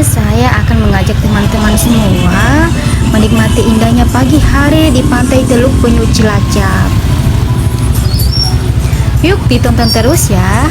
saya akan mengajak teman-teman semua menikmati indahnya pagi hari di Pantai Teluk Penyu Cilacap. Yuk ditonton terus ya.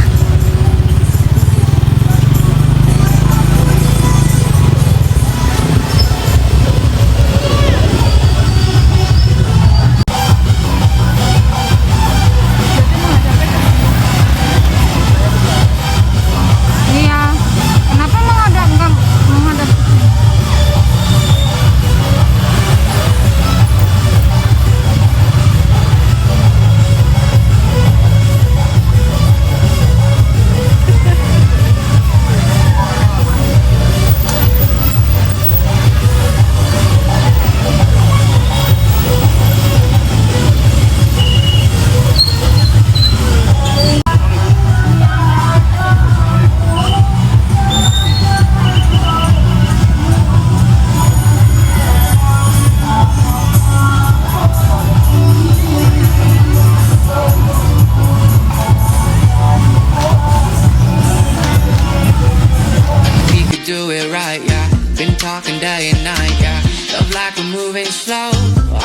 Talking day and night, yeah. Love like we're moving slow.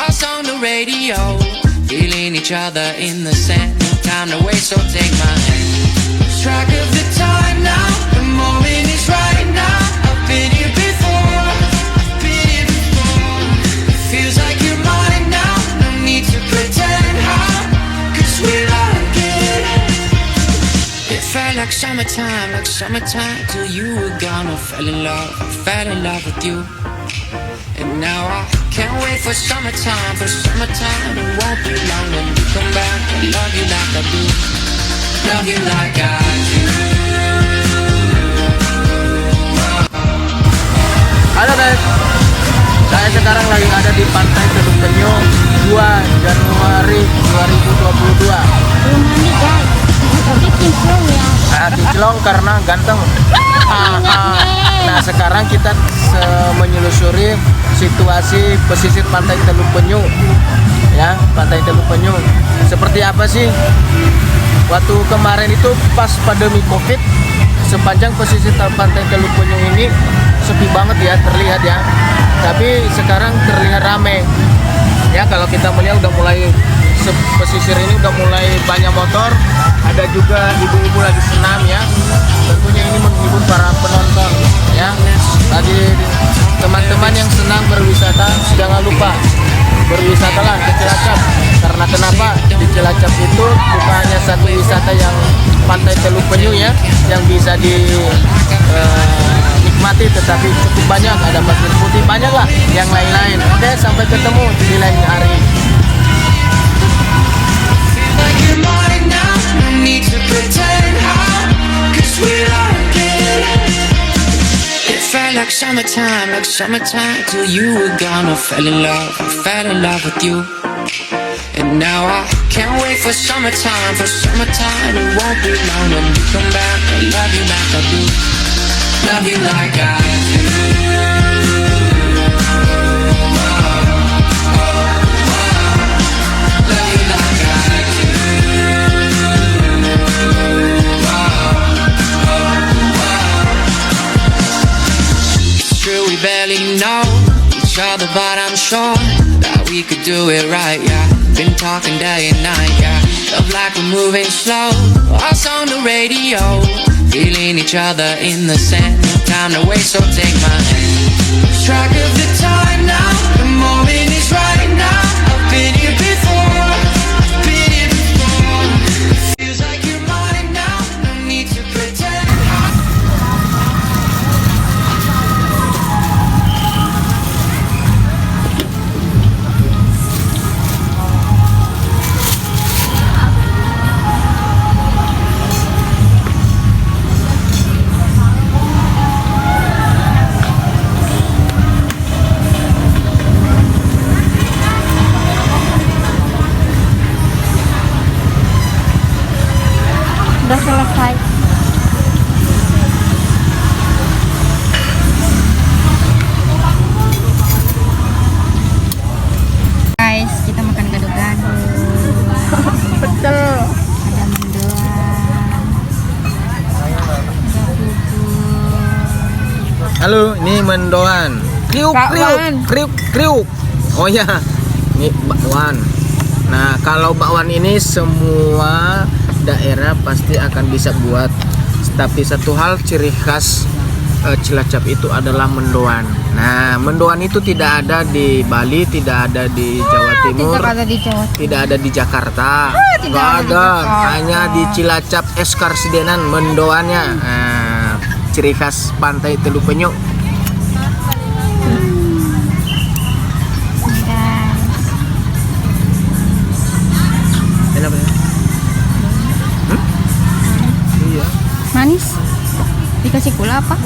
Us on the radio, feeling each other in the sand. No time to waste, so take my hand. Strike of the time now. The moment is right now. I've been here before. I've been here before. It feels like you're mine now. No need to pretend how. 'Cause we're like it. It felt like summertime till you were gone. I fell in love with you. And now I can't wait for summertime. It won't be long when you come back. I love you like I do. Love you like I do. Halo guys, saya sekarang lagi ada di Pantai Teluk Penyu 2 Januari 2022. Belum mandi guys, tapi kinclong ya. Kinclong karena ganteng. Nah sekarang kita menyelusuri situasi pesisir Pantai Teluk Penyu, ya, Pantai Teluk Penyu. Seperti apa sih? Waktu kemarin itu pas pandemi COVID, sepanjang pesisir Pantai Teluk Penyu ini sepi banget ya, terlihat ya. Tapi sekarang terlihat rame. Ya kalau kita melihat udah mulai pesisir ini udah mulai banyak motor, ada juga ibu-ibu lagi senam ya. Tentunya ini menghibur para penonton ya. Bagi teman-teman yang senang berwisata, jangan lupa berwisatalah ke Cilacap. Karena kenapa? Di Cilacap itu bukan hanya satu wisata yang Pantai Teluk Penyu ya, yang bisa dinikmati, tetapi cukup banyak. Ada pasir putih, banyak lah yang lain-lain. Oke, sampai ketemu di lain hari. Like summertime till you were gone. I fell in love with you. And now I can't wait for summertime. It won't be long when you come back. I love you like I do. Love you like I do. Love you like I do. We barely know each other, but I'm sure that we could do it right, yeah. Been talking day and night, yeah. Love like we're moving slow. Us on the radio, feeling each other in the sand. No time to waste, so take my hand. Strike of the time now. The moment is right now. I've been here before. I've been here before. It feels like you're mine now. No need to pretend. Halo, ini mendoan. Kriuk, Kak kriuk, Wan. kriuk, kriuk. Oh ya, ini bakwan. Nah, kalau bakwan ini semua daerah pasti akan bisa buat. Tapi satu hal ciri khas Cilacap itu adalah mendoan. Nah, mendoan itu tidak ada di Bali, tidak ada di Jawa Timur, Tidak ada di Jawa. tidak ada di Jakarta, tidak nggak ada di ada, Jakarta. hanya di Cilacap Eskarsidenan mendoannya. Nah, ciri khas Pantai Teluk Penyu. Enak ya? Iya. Manis. Dikasih gula apa?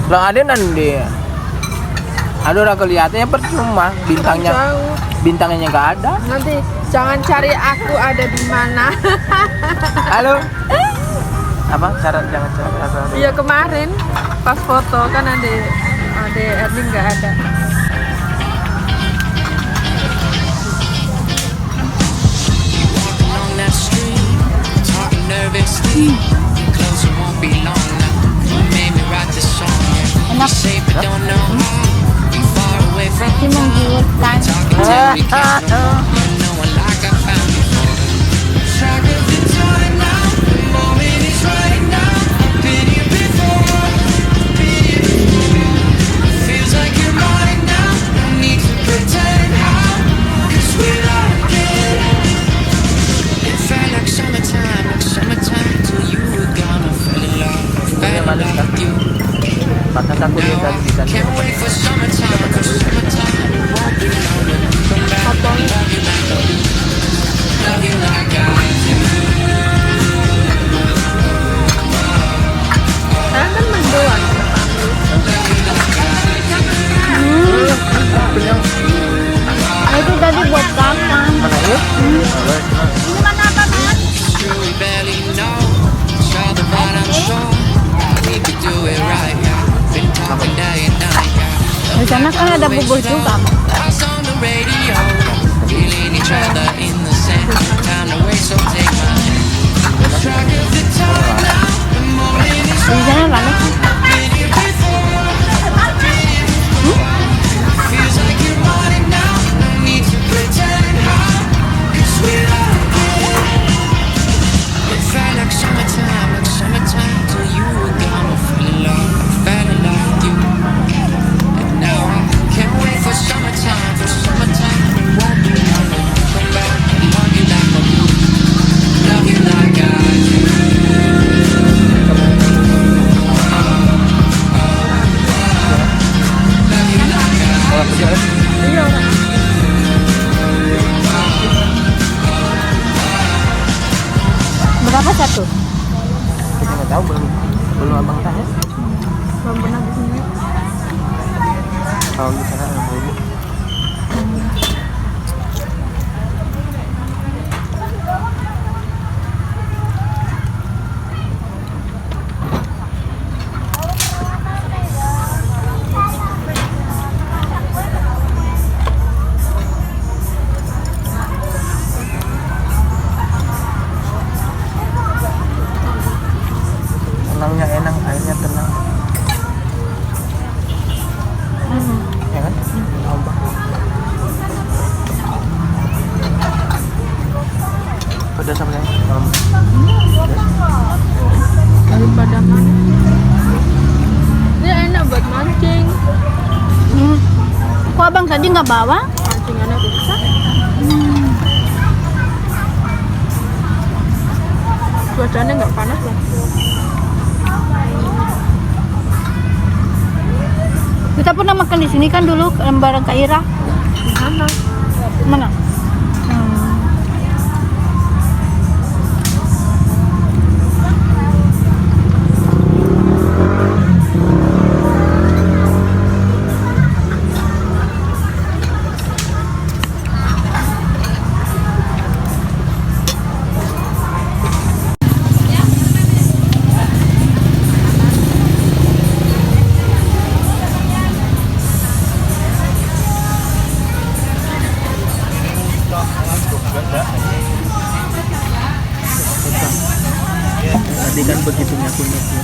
Bang Ade nanti. Aduh, udah kelihatannya percuma bintangnya. Jauh. Bintangnya nggak ada. Nanti jangan cari aku ada di mana. Halo. Apa? Cara jangan cara. Iya kemarin pas foto kan ada Erwin nggak ada. Along that street, talking nervously. Closer won't be long now. You made me write this song. You say but don't know how. We far away from Si menggiurkan. talking till we can't no more. You know I like I found before. Track of the time now. The moment is right now. I've been here before. Been here before. Feels like you're mine now. No need to pretend how. 'Cause we're locked in. It felt like summertime till you were gone. I fell in love with you. Batas aku dia tadi di sana. Can't wait for summertime, 'cause summertime won't be long. Come back, love you like I do. Saya kan mendoan. Itu tadi buat kapan? Mana ya? Ini mana apa, Mas? True, we barely know. Saw the bottom shore. We could do it right, yeah. Been talking day and night, yeah. Di sana kan ada bubur juga. Us on the radio, feeling each other in the sand. Time to waste, so take my hand. Track of the time now. The moment is Di sana rame kan? been here before. Feels like you're mine now. No need to pretend how. 'Cause we're locked in. It felt like summertime till you were gone. I fell in love with you. And now I can't wait for summertime. It won't be long. Come back and love you like I do. Love you like I do. Love you like I do. Berapa satu? Kita nggak tahu, belum abang tanya. Belum pernah di sini. Kalau di sana nggak boleh. Tenangnya enak, airnya tenang. Ya kan? Ombak. Pedas apa ya? Daripada ini enak buat mancing. Kok abang tadi nggak bawa? Mancingannya rusak. Cuacanya nggak panas lah. Kita pernah makan di sini kan dulu bareng Kak Ira. Di sana. Mana? Tadi kan begitu nyaku-nyaku.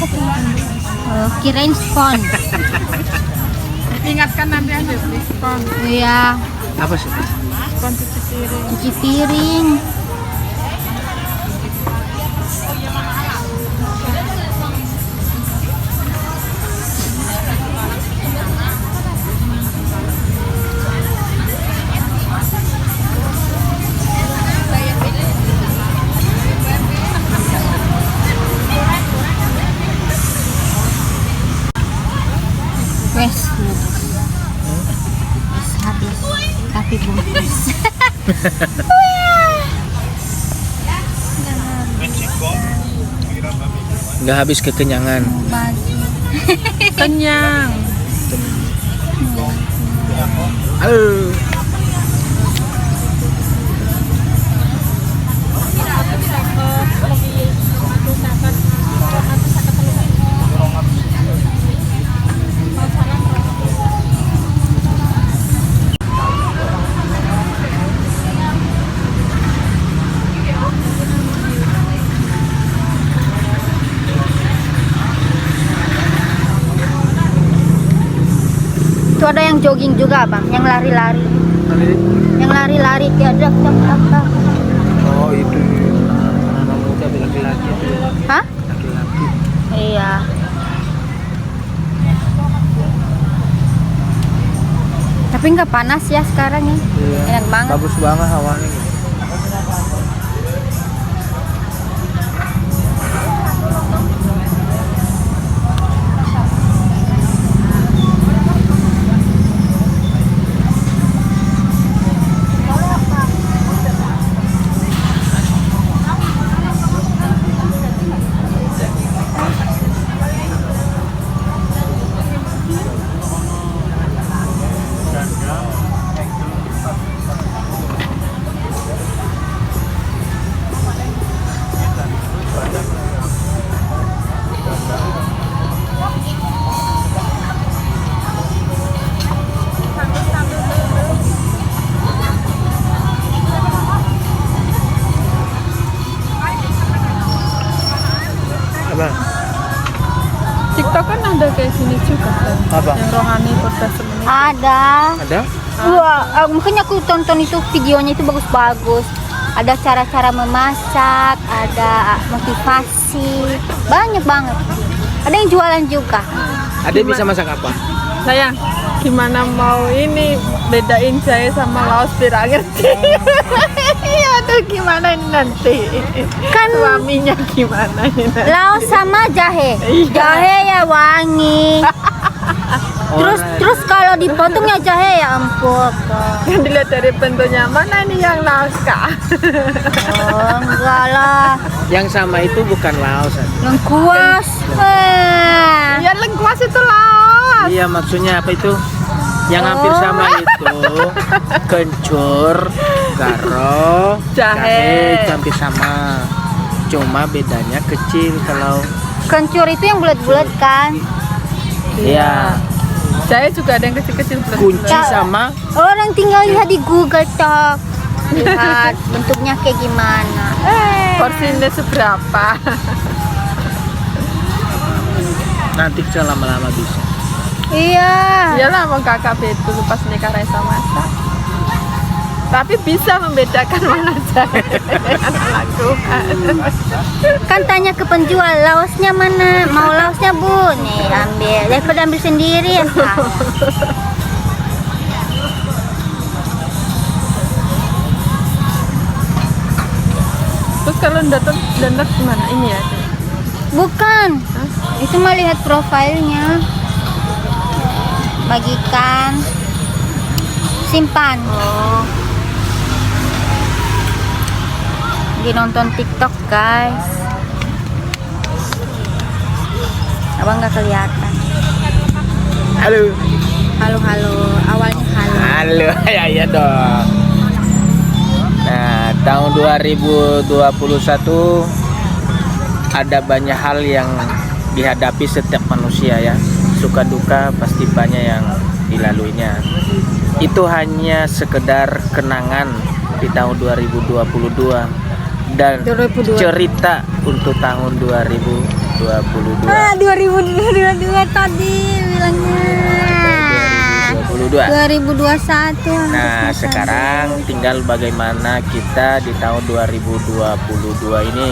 Oh, kirain spon. Ingatkan nanti aja diskon. Iya, Apa sih? Diskon cuci piring. cuci piring. Wes, habis, tapi bungkus. Nggak habis kekenyangan. Kenyang. Halo. Itu ada yang jogging juga bang, yang lari-lari, yang lari-lari tiada apa? Oh itu anak muda laki-laki itu. Hah? Laki-laki. Iya. Tapi nggak panas ya sekarang ya? Iya. Enak banget. Bagus banget hawanya. Apa? TikTok kan ada kayak sini juga kan. Apa? Yang rohani podcast menit. Ada. Ada? Wah, makanya aku tonton itu videonya itu bagus-bagus. Ada cara-cara memasak, ada motivasi, banyak banget. Ada yang jualan juga. Ada yang bisa masak apa? Sayang, gimana mau ini bedain jahe sama laos biar ngerti. Iya tuh gimana ini nanti? Kan Suaminya gimana ini nanti? laos sama jahe. Iya. Jahe ya wangi. Terus kalau dipotong ya jahe ya empuk. Kan dilihat dari bentuknya, mana ini yang laos kak? Oh, enggak lah. Yang sama itu bukan laos. Lengkuas. Ya lengkuas itu laos. Iya maksudnya apa itu? Yang hampir sama itu kencur, garo, Jahe. itu hampir sama. Cuma bedanya kecil kalau Kencur itu yang bulat-bulat kan? iya Jahe juga ada yang kecil-kecil bulat-bulat. kunci sama Orang tinggal lihat di Google Talk. Lihat bentuknya kayak gimana. Porsinya seberapa? nanti bisa lama-lama bisa. Iya. Iyalah mau kakak betul pas nikah Raisa masak. Tapi bisa membedakan mana jahe yang lakukan. Kan tanya ke penjual, laosnya mana? Mau laosnya bu? Nih ambil. Daripada ambil sendiri ya. Kak. Terus kalau datang gimana? Ini ya? Bukan. Itu mah lihat profilnya. Bagikan. Simpan. Oh, Lagi nonton TikTok guys. Abang nggak kelihatan. Halo. Halo. Awalnya halo. Halo, ya dong. Nah, tahun 2021 ada banyak hal yang dihadapi setiap manusia ya. Suka duka pasti banyak yang dilaluinya. Itu hanya sekedar kenangan di tahun 2022 dan 2022. cerita untuk tahun 2023. 2022. 2022 tadi bilangnya. 2021. Nah, sekarang tinggal bagaimana kita di tahun 2022 ini.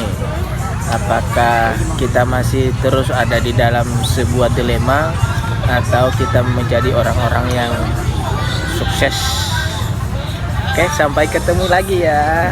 Apakah kita masih terus ada di dalam sebuah dilema atau kita menjadi orang-orang yang sukses. Oke, sampai ketemu lagi ya.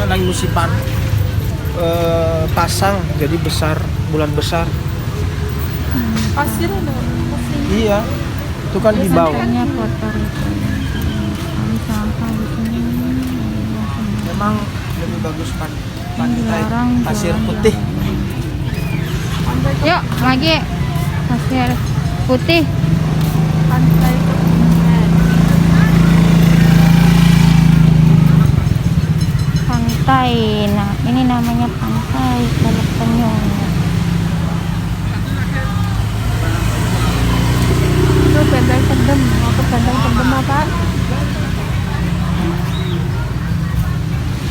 Lagi musiman pasang jadi besar, bulan besar. Pasir ada. Iya, itu kan di bawah. Kotor itu. Sampah di sini. Memang lebih bagus pantai pasir jualan. putih. Yuk, lagi pasir putih. Pantai Pantai. Nah, ini namanya pantai Teluk Penyong. itu beda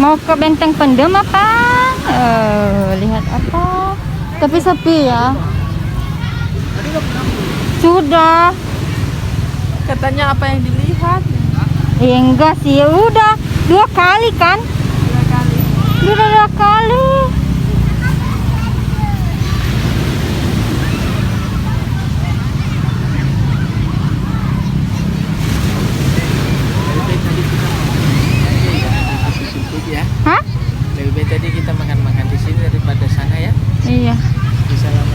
Mau ke Benteng Pendem apa? Lihat apa? Tapi sepi ya. Sudah. Katanya apa yang dilihat? Ya enggak sih, ya udah 2 kali kan? 2 kali. Udah 2 kali. Ya. Hah? Lebih baik tadi kita makan-makan di sini daripada sana ya. Iya. Bisa lama.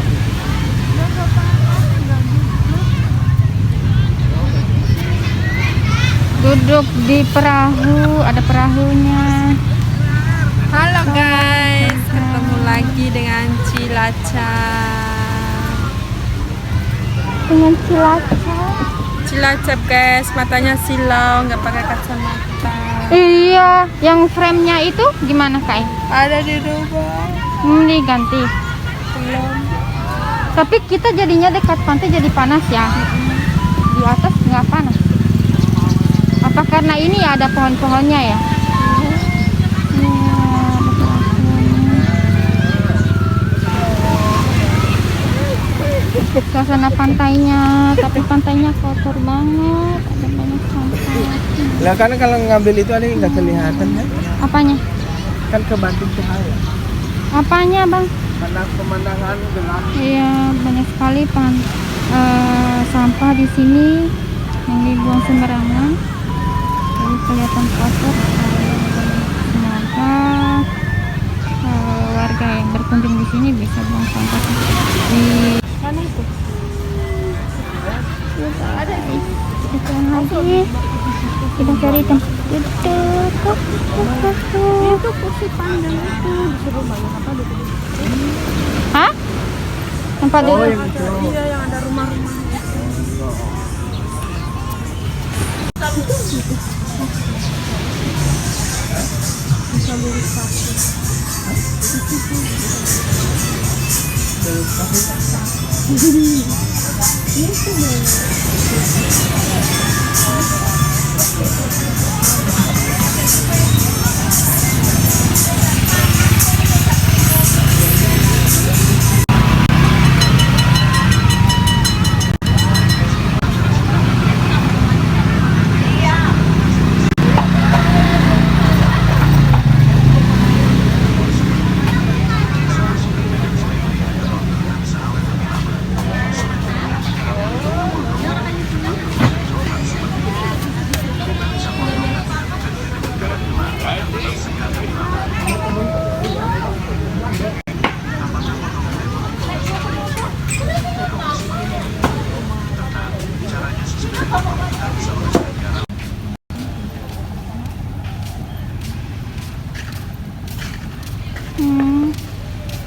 Duduk di perahu, ada perahunya. Halo guys, ketemu lagi dengan Cilacap. Dengan Cilacap. Cilacap guys, matanya silau, nggak pakai kacamata. Iya, yang frame-nya itu gimana Kak? Ada di rumah. Diganti. Belum. Tapi kita jadinya dekat pantai jadi panas ya. Di atas nggak panas. Apa karena ini ya ada pohon-pohonnya ya? Iya, ada pohon. Suasana pantainya, tapi pantainya kotor banget, ada banyak sampah. Lah karena kalau ngambil itu ada nggak kelihatan kan? Apanya? Kan kebanting cahaya. Apanya bang? Karena pemandangan gelap. Iya, banyak sekali sampah di sini yang dibuang sembarangan. Jadi kelihatan kotor. Semoga warga yang berkunjung di sini bisa buang sampah di sana itu. Ada itu lagi. Kita cari tempat duduk. Itu kursi pandang itu disuruh banyak apa duduk? Hah? Tempat duduk? Iya, yang ada rumah-rumah.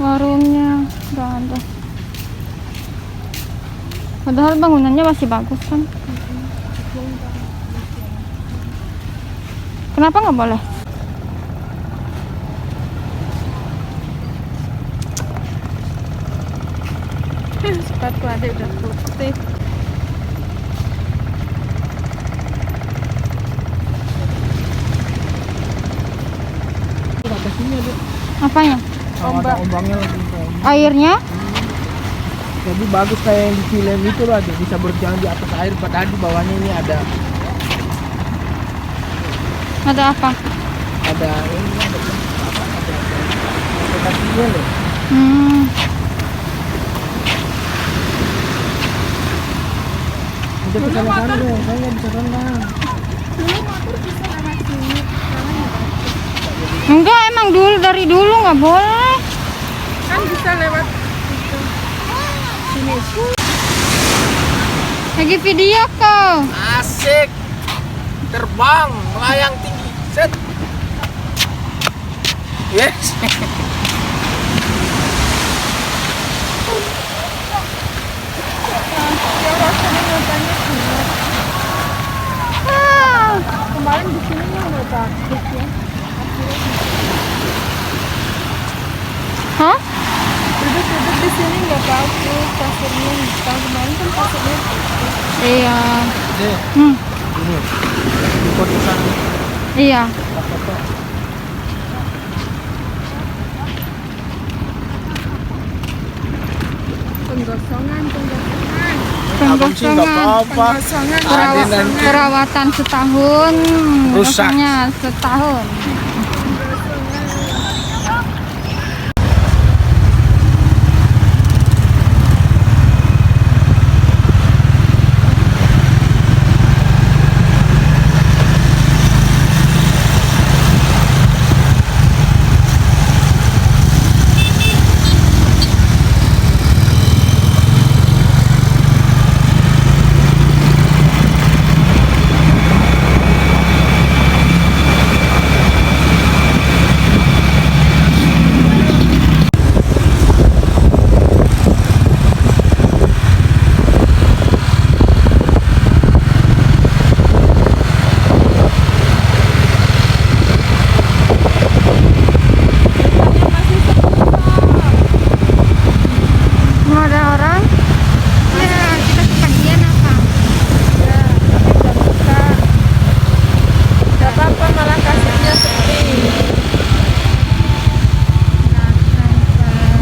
Warungnya nggak ada. Padahal bangunannya masih bagus kan? Kenapa nggak boleh? Sepatu ada udah putih. Apanya? Ada ombaknya lagi. Airnya? Jadi bagus kayak yang di film itu loh, ada bisa berjalan di atas air padahal di bawahnya ini ada Apa? ada ini ada apa ada kakinya loh. Udah ke sana deh, saya nggak bisa renang. Enggak, emang dari dulu nggak boleh. Kan bisa lewat itu. Sini. Lagi video kau. Asik, terbang melayang tinggi, set. Yes. Kemarin di sini udah bagus ya. Hah? Duduk-duduk di sini nggak bagus pasirnya. Tahun kemarin kan pasirnya bagus. Iya. Deh, ini di foto sana. Iya. Foto. penggosongan. Abang sih nggak apa-apa. Adi nanti Perawatan setahun, Rusak. rasanya setahun. Mau ada orang? Ya, kita kebagian apa? Ya, tapi udah buka. Gak apa-apa, malah kasihnya sepi. Datang pagi.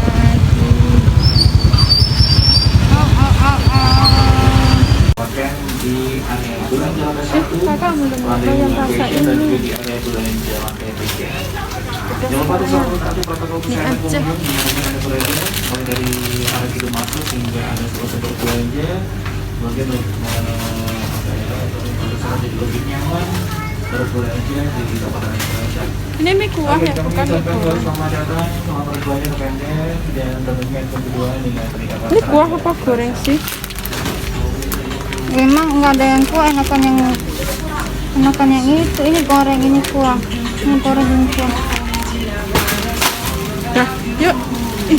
Bahkan di area bulan jalan satu, Kakak belum ada yang rasa dan juga ini. di area bulan jalan tiga. Jangan lupa untuk satu protokol kesehatan aja. pengunjung dimanapun anda berada, mulai dari arah pintu masuk hingga anda selesai berbelanja, bagian untuk jadi lebih nyaman berbelanja di tempat anda berada. Ini mie kuah ya, bukan mie kuah. Selamat datang, selamat berbelanja rekan-rekan, dan tentunya kedua dengan peningkatan. Ini kuah apa goreng sih? Memang nggak ada yang kuah, enakan yang itu. Ini goreng, ini kuah. Ini goreng, ini kuah. Dah, yuk. Ih,